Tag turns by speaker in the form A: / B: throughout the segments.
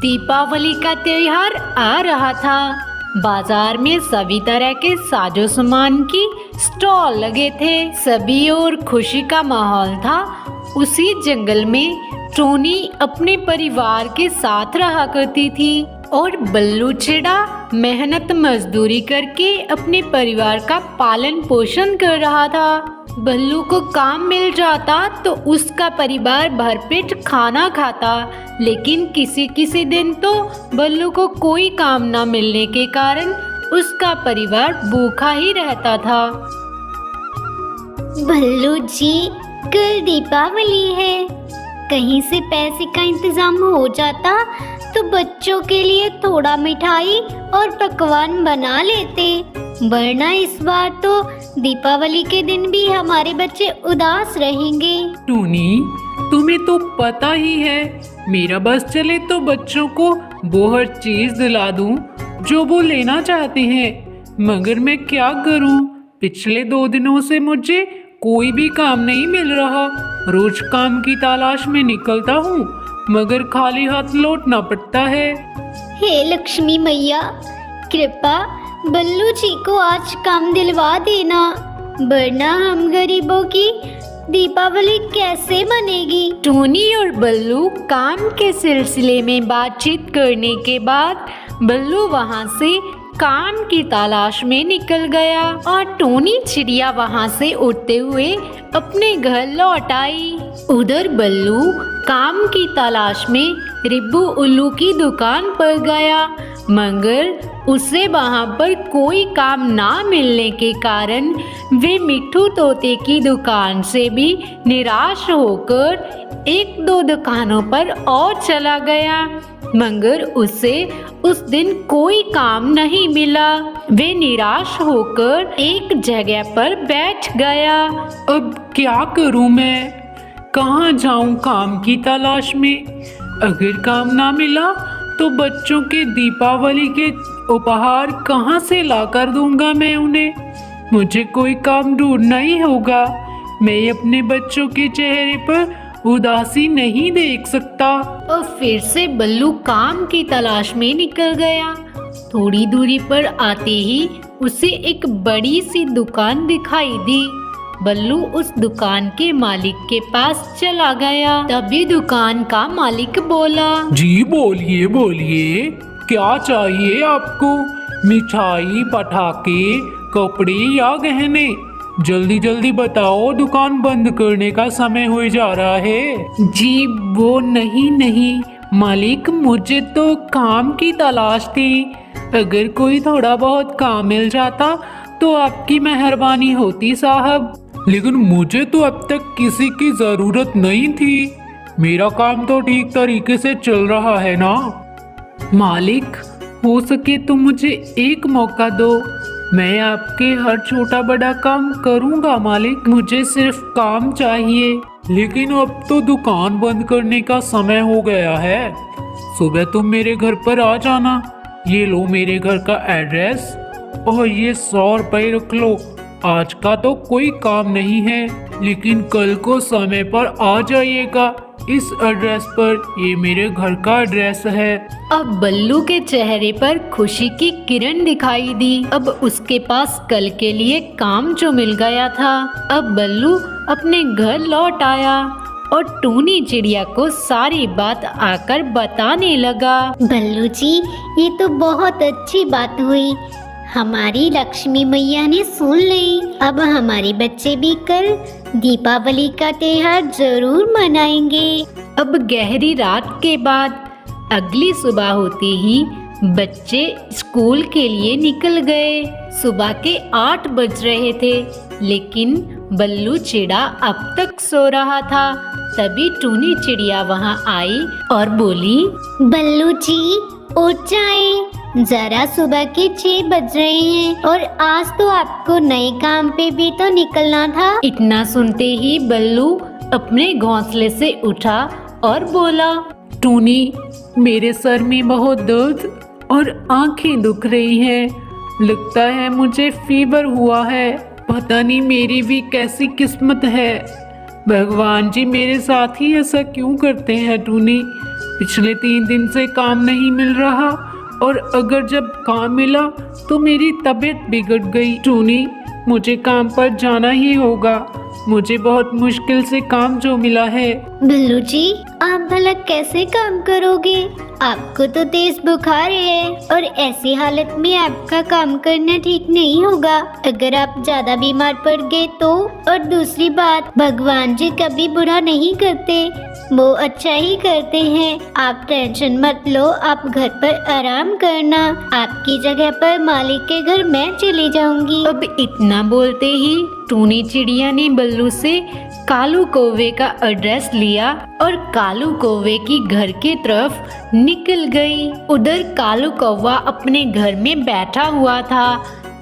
A: दीपावली का त्योहार आ रहा था। बाजार में सभी तरह के साजो सामान की स्टॉल लगे थे। सभी ओर खुशी का माहौल था। उसी जंगल में टोनी अपने परिवार के साथ रहा करती थी और बल्लू चिड़ा मेहनत मजदूरी करके अपने परिवार का पालन पोषण कर रहा था। बल्लू को काम मिल जाता तो उसका परिवार भरपेट खाना खाता, लेकिन किसी किसी दिन तो बल्लू को कोई काम न मिलने के कारण उसका परिवार भूखा ही रहता था।
B: बल्लू जी, कल दीपावली है, कहीं से पैसे का इंतजाम हो जाता तो बच्चों के लिए थोड़ा मिठाई और पकवान बना लेते, वरना इस बार तो दीपावली के दिन भी हमारे बच्चे उदास रहेंगे।
C: टूनी, तुम्हें तो पता ही है, मेरा बस चले तो बच्चों को वो हर चीज दिला दूं जो वो लेना चाहते हैं, मगर मैं क्या करूं? पिछले 2 दिनों से मुझे कोई भी काम नहीं मिल रहा। रोज काम की तलाश में निकलता हूँ, मगर खाली हाथ लौटना पड़ता है।
B: हे लक्ष्मी मैया, कृपा बल्लू जी को आज काम दिलवा देना, वरना हम गरीबों की दीपावली कैसे बनेगी।
A: टोनी और बल्लू काम के सिलसिले में बातचीत करने के बाद बल्लू वहां से काम की तलाश में निकल गया और टोनी चिड़िया वहां से उड़ते हुए अपने घर लौट आई। उधर बल्लू काम की तलाश में रिब्बू उल्लू की दुकान पर गया, मगर उसे वहां पर कोई काम ना मिलने के कारण वे मिट्ठू तोते की दुकान से भी निराश होकर 1-2 दुकानों पर और चला गया, मगर उसे उस दिन कोई काम नहीं मिला। वे निराश होकर एक जगह पर बैठ गया।
C: अब क्या करूं मैं? कहाँ जाऊं काम की तलाश में? अगर काम ना मिला तो बच्चों के दीपावली के उपहार कहाँ से लाकर दूंगा मैं उन्हें? मुझे कोई काम ढूंढना ही होगा। मैं अपने बच्चों के चेहरे पर उदासी नहीं देख सकता।
A: और फिर से बल्लू काम की तलाश में निकल गया। थोड़ी दूरी पर आते ही उसे एक बड़ी सी दुकान दिखाई दी। बल्लू उस दुकान के मालिक के पास चला गया। तभी दुकान का मालिक बोला,
C: जी बोलिए बोलिए, क्या चाहिए आपको? मिठाई, पटाखे, कपड़े या गहने? जल्दी जल्दी बताओ, दुकान बंद करने का समय हो जा रहा है। जी वो नहीं मालिक, मुझे तो काम की तलाश थी। अगर कोई थोड़ा बहुत काम मिल जाता तो आपकी मेहरबानी होती साहब। लेकिन मुझे तो अब तक किसी की जरूरत नहीं थी। मेरा काम तो ठीक तरीके से चल रहा है ना। मालिक, हो सके तो मुझे एक मौका दो। मैं आपके हर छोटा बड़ा काम करूंगा मालिक, मुझे सिर्फ काम चाहिए। लेकिन अब तो दुकान बंद करने का समय हो गया है। सुबह तुम मेरे घर पर आ जाना। ये लो मेरे घर का एड्रेस और ये 100 रुपये रख लो। आज का तो कोई काम नहीं है, लेकिन कल को समय पर आ जाइएगा इस एड्रेस पर। ये मेरे घर का एड्रेस है।
A: अब बल्लू के चेहरे पर खुशी की किरण दिखाई दी। अब उसके पास कल के लिए काम जो मिल गया था। अब बल्लू अपने घर लौट आया और टूनी चिड़िया को सारी बात आकर बताने लगा।
B: बल्लू जी, ये तो बहुत अच्छी बात हुई, हमारी लक्ष्मी मैया ने सुन ली। अब हमारे बच्चे भी कल दीपावली का त्योहार जरूर मनाएंगे।
A: अब गहरी रात के बाद अगली सुबह होते ही बच्चे स्कूल के लिए निकल गए। सुबह के 8 बज रहे थे, लेकिन बल्लू चिड़ा अब तक सो रहा था। तभी टूनी चिड़िया वहां आई और बोली,
B: बल्लू जी उठ जाएं, जरा सुबह के 6 बज रहे हैं और आज तो आपको नए काम पे भी तो निकलना था।
A: इतना सुनते ही बल्लू अपने घोंसले से उठा और बोला,
C: टूनी, मेरे सर में बहुत दर्द और आंखें दुख रही हैं। लगता है मुझे फीवर हुआ है। पता नहीं मेरी भी कैसी किस्मत है। भगवान जी मेरे साथ ही ऐसा क्यों करते हैं टूनी? पिछले 3 दिन से काम नहीं मिल रहा और अगर जब काम मिला तो मेरी तबीयत बिगड़ गई। टूनी, मुझे काम पर जाना ही होगा। मुझे बहुत मुश्किल से काम जो मिला है।
B: बिल्लू जी, आप भला कैसे काम करोगे? आपको तो तेज बुखार है और ऐसी हालत में आपका काम करना ठीक नहीं होगा। अगर आप ज्यादा बीमार पड़ गए तो। और दूसरी बात, भगवान जी कभी बुरा नहीं करते, वो अच्छा ही करते हैं। आप टेंशन मत लो, आप घर पर आराम करना। आपकी जगह पर मालिक के घर मैं चली जाऊंगी।
A: अब इतना बोलते ही टूनी चिड़िया ने बल्लू से कालू कौवे का एड्रेस लिया और कालू कौवे की घर की तरफ निकल गई। उधर कालू कौवा अपने घर में बैठा हुआ था।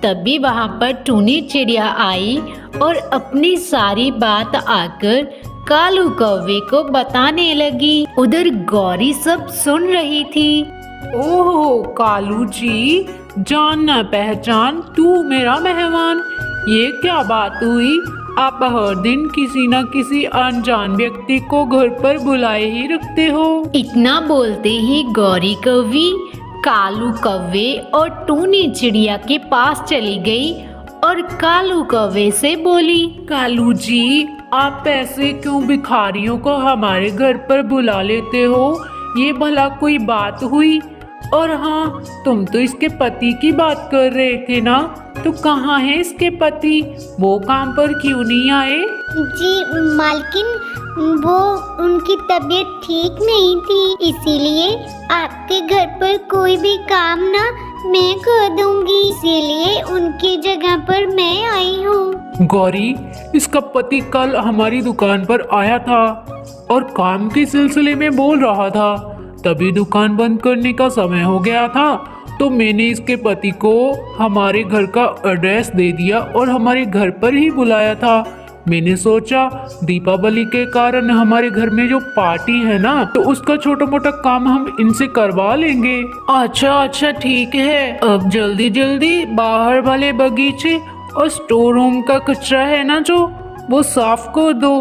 A: तभी वहाँ पर टूनी चिड़िया आई और अपनी सारी बात आकर कालू कौवे को बताने लगी। उधर गौरी सब सुन रही थी।
C: ओह कालू जी, जान न पहचान, तू मेरा मेहमान, ये क्या बात हुई? आप हर दिन किसी न किसी अनजान व्यक्ति को घर पर बुलाए ही रखते हो।
A: इतना बोलते ही गौरी कौवी कालू कौवे और टूनी चिड़िया के पास चली गई और कालू कौवे से बोली,
C: कालू जी, आप ऐसे क्यों भिखारियों को हमारे घर पर बुला लेते हो? ये भला कोई बात हुई? और हाँ, तुम तो इसके पति की बात कर रहे थे ना, तो कहाँ है इसके पति? वो काम पर क्यों नहीं आए?
B: जी मालकिन, वो उनकी तबीयत ठीक नहीं थी, इसीलिए आपके घर पर कोई भी काम ना मैं कर दूंगी, इसीलिए उनकी जगह पर मैं आई हूँ।
C: गौरी, इसका पति कल हमारी दुकान पर आया था और काम के सिलसिले में बोल रहा था। तभी दुकान बंद करने का समय हो गया था, तो मैंने इसके पति को हमारे घर का एड्रेस दे दिया और हमारे घर पर ही बुलाया था। मैंने सोचा दीपावली के कारण हमारे घर में जो पार्टी है ना, तो उसका छोटा मोटा काम हम इनसे करवा लेंगे। अच्छा ठीक है, अब जल्दी जल्दी बाहर वाले बगीचे और स्टोर रूम का कचरा है ना जो, वो साफ कर दो।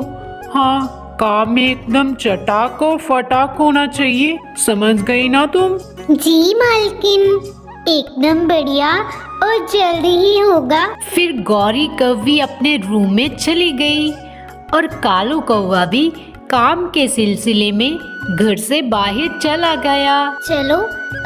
C: हाँ, काम एकदम चटाक और फटाक होना चाहिए, समझ गई ना तुम?
B: जी मालकिन, एकदम बढ़िया और जल्दी ही होगा।
A: फिर गौरी कौवी अपने रूम में चली गई और कालू कौवा भी काम के सिलसिले में घर से बाहर चला गया।
B: चलो,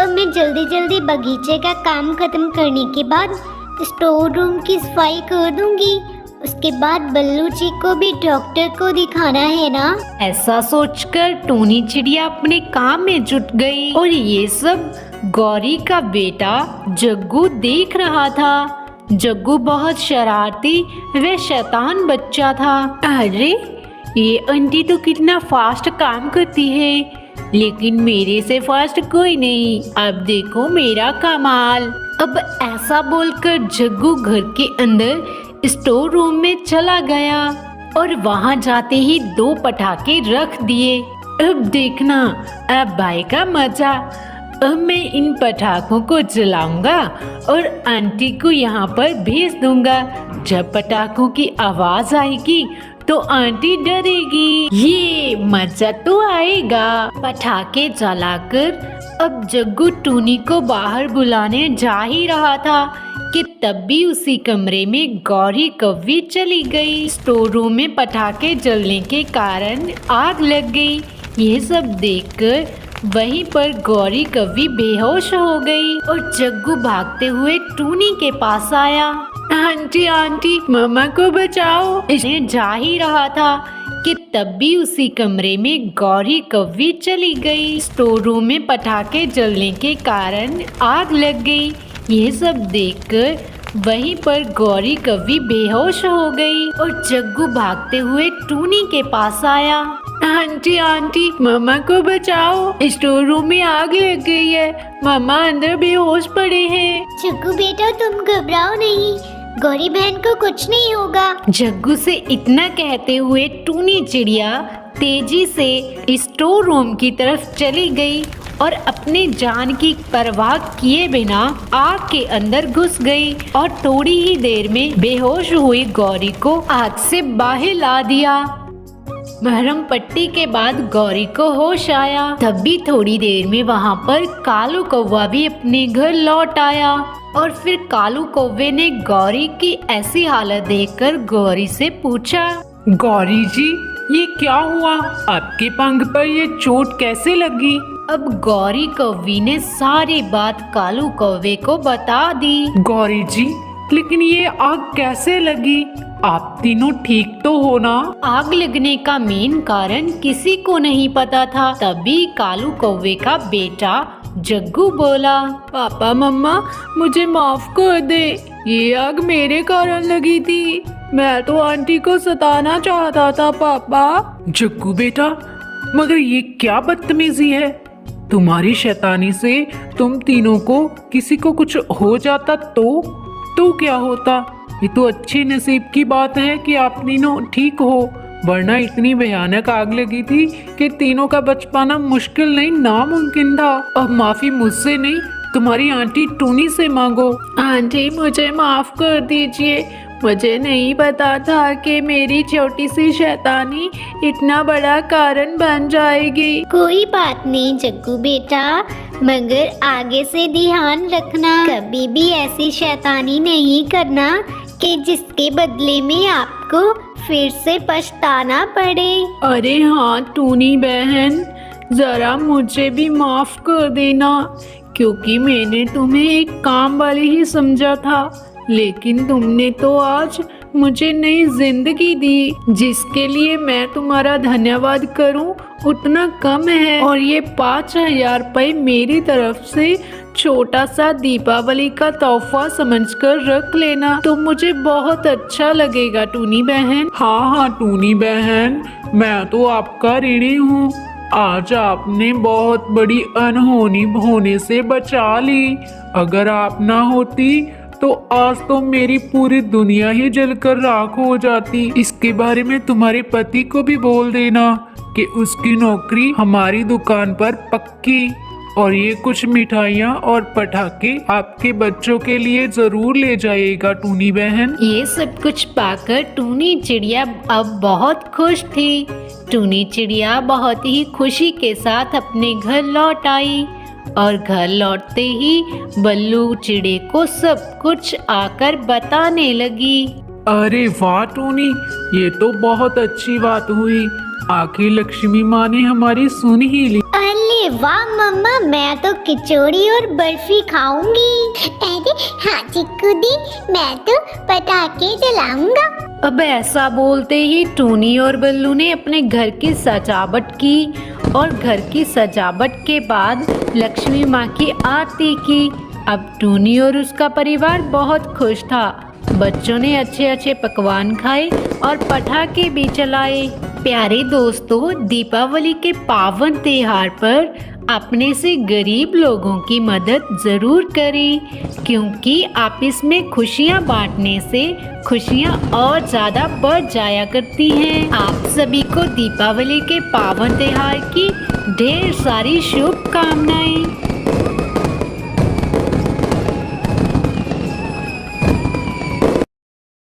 B: अब मैं जल्दी जल्दी बगीचे का काम खत्म करने के बाद स्टोर रूम की सफाई कर दूंगी। उसके बाद बल्लू जी को भी डॉक्टर को दिखाना है ना।
A: ऐसा सोचकर टूनी चिड़िया अपने काम में जुट गई और ये सब गौरी का बेटा जग्गू देख रहा था। जग्गू बहुत शरारती व शैतान बच्चा था। अरे, ये आंटी तो कितना फास्ट काम करती है, लेकिन मेरे से फास्ट कोई नहीं। अब देखो मेरा कमाल। अब ऐसा बोलकर जग्गू घर के अंदर स्टोर रूम में चला गया और वहां जाते ही 2 पटाखे रख दिए। अब देखना, अब भाई का मजा। अब मैं इन पटाखों को जलाऊंगा और आंटी को यहाँ पर भेज दूंगा। जब पटाखों की आवाज आएगी तो आंटी डरेगी। ये मजा तो आएगा। पटाखे जलाकर अब जग्गू टूनी को बाहर बुलाने जा ही रहा था कि तब भी उसी कमरे में गौरी कौवी चली गई। स्टोर रूम में पटाखे जलने के कारण आग लग गई। ये सब देखकर वहीं पर गौरी कौवी बेहोश हो गई और जग्गू भागते हुए टूनी के पास आया। आंटी आंटी, मामा को बचाओ। इसने जा ही रहा था कि तब भी उसी कमरे में गौरी कौवी चली गई। स्टोर रूम में पटाखे जलने के कारण आग लग गई। ये सब देखकर वहीं पर गौरी कौवी बेहोश हो गई और जग्गू भागते हुए टूनी के पास आया। आंटी आंटी, मामा को बचाओ, स्टोर रूम में आग लग गई है, मामा अंदर बेहोश पड़े हैं।
B: जग्गू बेटा, तुम घबराओ नहीं, गौरी बहन को कुछ नहीं होगा।
A: जग्गू से इतना कहते हुए टूनी चिड़िया तेजी से स्टोर रूम की तरफ चली गई और अपने जान की परवाह किए बिना आग के अंदर घुस गई और थोड़ी ही देर में बेहोश हुई गौरी को आग से बाहर ला दिया। बहरम पट्टी के बाद गौरी को होश आया। तब भी थोड़ी देर में वहाँ पर कालू कौवा भी अपने घर लौट आया और फिर कालू कौवे ने गौरी की ऐसी हालत देखकर गौरी से पूछा,
C: गौरी जी, ये क्या हुआ? आपके पंख पर ये चोट कैसे लगी?
A: अब गौरी कौवी ने सारी बात कालू कौवे को बता दी।
C: गौरी जी, लेकिन ये आग कैसे लगी? आप तीनों ठीक तो हो ना?
A: आग लगने का मेन कारण किसी को नहीं पता था। तभी कालू कौवे का बेटा जग्गू बोला, पापा मम्मा मुझे माफ कर दे, ये आग मेरे कारण लगी थी। मैं तो आंटी को सताना चाहता था पापा।
C: जग्गू बेटा, मगर ये क्या बदतमीजी है? तुम्हारी शैतानी से तुम तीनों को किसी को कुछ हो जाता तो क्या होता? ये तो अच्छे नसीब की बात है कि आप तीनों ठीक हो, वरना इतनी भयानक आग लगी थी कि तीनों का बच पाना मुश्किल नहीं, नामुमकिन था। अब माफी मुझसे नहीं, तुम्हारी आंटी टूनी से मांगो।
A: आंटी मुझे माफ कर दीजिए, मुझे नहीं पता था कि मेरी छोटी सी शैतानी इतना बड़ा कारण बन जाएगी।
B: कोई बात नहीं जग्गू बेटा, मगर आगे से ध्यान रखना, कभी भी ऐसी शैतानी नहीं करना कि जिसके बदले में आपको फिर से पछताना पड़े।
A: अरे हाँ टूनी बहन, जरा मुझे भी माफ कर देना, क्योंकि मैंने तुम्हें एक काम वाली ही समझा था, लेकिन तुमने तो आज मुझे नई जिंदगी दी, जिसके लिए मैं तुम्हारा धन्यवाद करूं उतना कम है। और ये 5,000 रुपये मेरी तरफ से छोटा सा दीपावली का तोहफा समझकर रख लेना, तो मुझे बहुत अच्छा लगेगा टूनी बहन।
C: हाँ टूनी बहन, मैं तो आपका ऋणी हूँ। आज आपने बहुत बड़ी अनहोनी होने से बचा ली। अगर आप ना होती तो आज तो मेरी पूरी दुनिया ही जलकर राख हो जाती। इसके बारे में तुम्हारे पति को भी बोल देना कि उसकी नौकरी हमारी दुकान पर पक्की, और ये कुछ मिठाइयाँ और पटाखे आपके बच्चों के लिए जरूर ले जाइएगा टूनी बहन।
A: ये सब कुछ पाकर टूनी चिड़िया अब बहुत खुश थी। टूनी चिड़िया बहुत ही खुशी के साथ अपने घर लौट आई और घर लौटते ही बल्लू चिड़े को सब कुछ आकर बताने लगी।
C: अरे वाह टूनी, ये तो बहुत अच्छी बात हुई, आखिर लक्ष्मी माँ ने हमारी सुन ही ली।
B: अरे वाह मम्मा, मैं तो कचौड़ी और बर्फी खाऊंगी। अरे हाँ चिक्कू दी, मैं तो पटाखे जलाऊंगा।
A: अब ऐसा बोलते ही टूनी और बल्लू ने अपने घर की सजावट की और घर की सजावट के बाद लक्ष्मी माँ की आरती की। अब टूनी और उसका परिवार बहुत खुश था। बच्चों ने अच्छे अच्छे पकवान खाए और पटाखे भी चलाए। प्यारे दोस्तों, दीपावली के पावन त्योहार पर अपने से गरीब लोगों की मदद जरूर करें, क्योंकि आपस में खुशियां बांटने से खुशियां और ज़्यादा बढ़ जाया करती हैं। आप सभी को दीपावली के पावन त्योहार की ढेर सारी शुभकामनाएं।